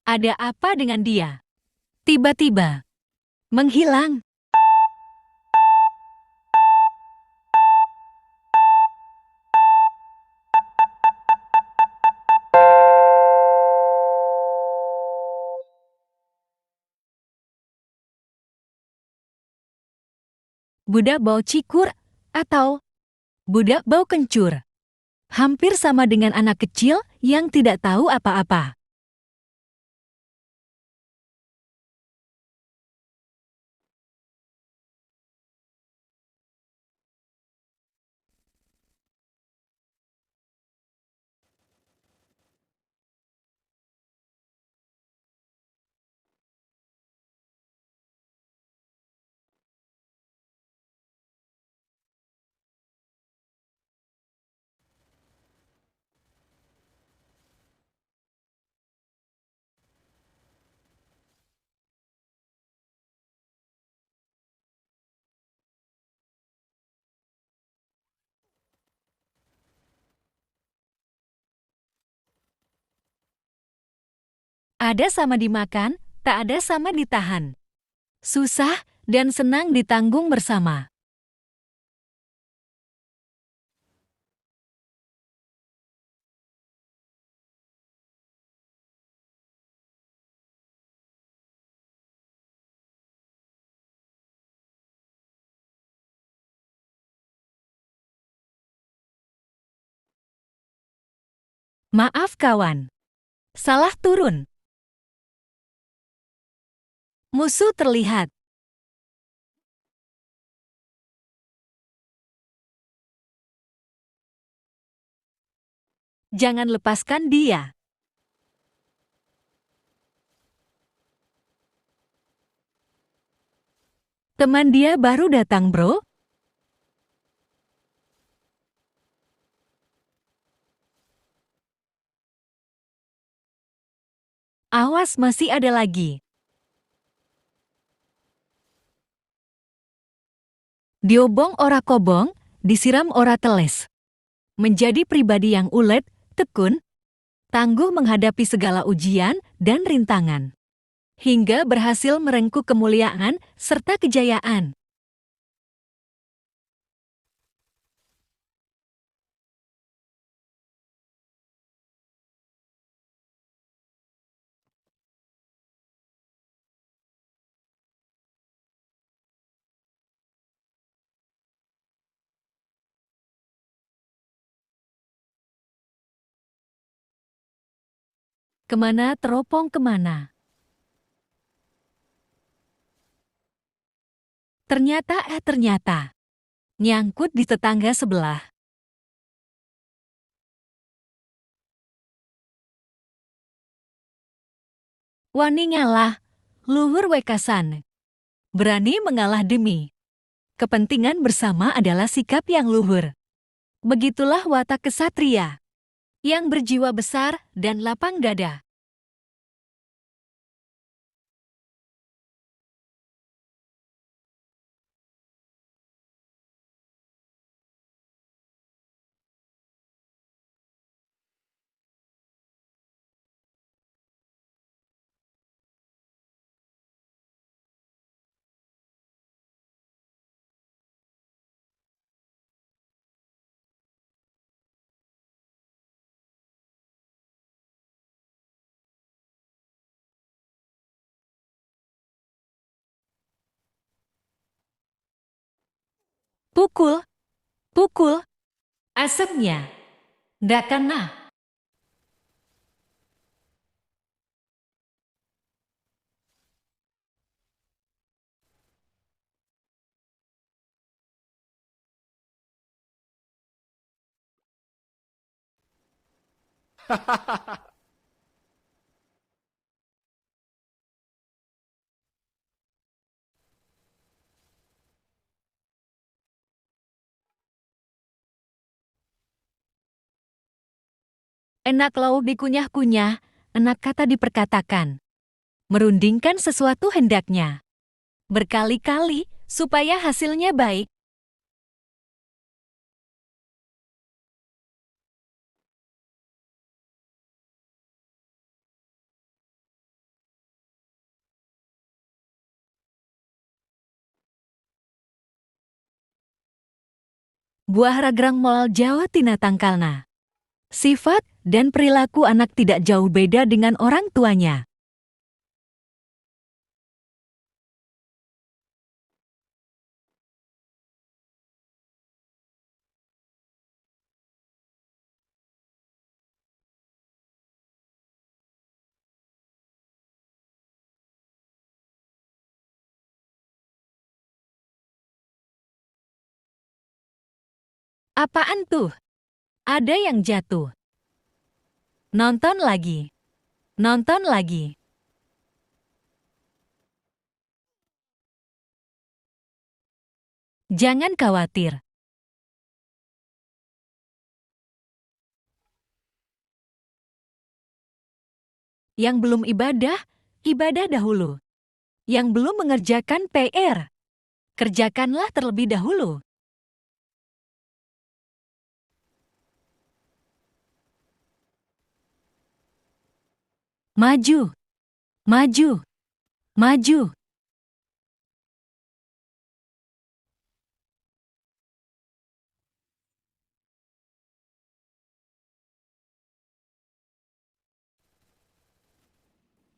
Ada apa dengan dia? Tiba-tiba menghilang. Budak bau cikur atau budak bau kencur. Hampir sama dengan anak kecil yang tidak tahu apa-apa. Ada sama dimakan, tak ada sama ditahan. Susah dan senang ditanggung bersama. Maaf kawan. Salah turun. Musuh terlihat. Jangan lepaskan dia. Teman dia baru datang, bro. Awas, masih ada lagi. Diobong ora kobong, disiram ora teles. Menjadi pribadi yang ulet, tekun, tangguh menghadapi segala ujian dan rintangan. Hingga berhasil merengkuh kemuliaan serta kejayaan. Kemana teropong kemana? Ternyata. Nyangkut di tetangga sebelah. Wani ngalah, luhur wekasan. Berani mengalah demi kepentingan bersama adalah sikap yang luhur. Begitulah watak kesatria yang berjiwa besar dan lapang dada. Pukul, pukul, asapnya, ndak kena. Enak lauk dikunyah-kunyah, enak kata diperkatakan. Merundingkan sesuatu hendaknya. Berkali-kali, supaya hasilnya baik. Buah ragrang moal Jawa tina tangkalna. Sifat dan perilaku anak tidak jauh beda dengan orang tuanya. Apaan tuh? Ada yang jatuh. Nonton lagi. Nonton lagi. Jangan khawatir. Yang belum ibadah, ibadah dahulu. Yang belum mengerjakan PR, kerjakanlah terlebih dahulu. Maju, maju, maju.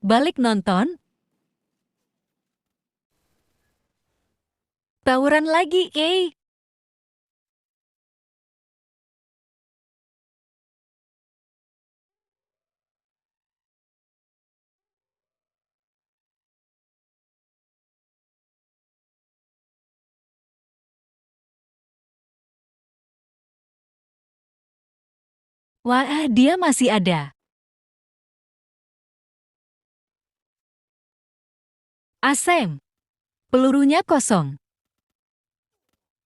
Balik nonton. Tawuran lagi, eh. Wah, dia masih ada. Asem, pelurunya kosong.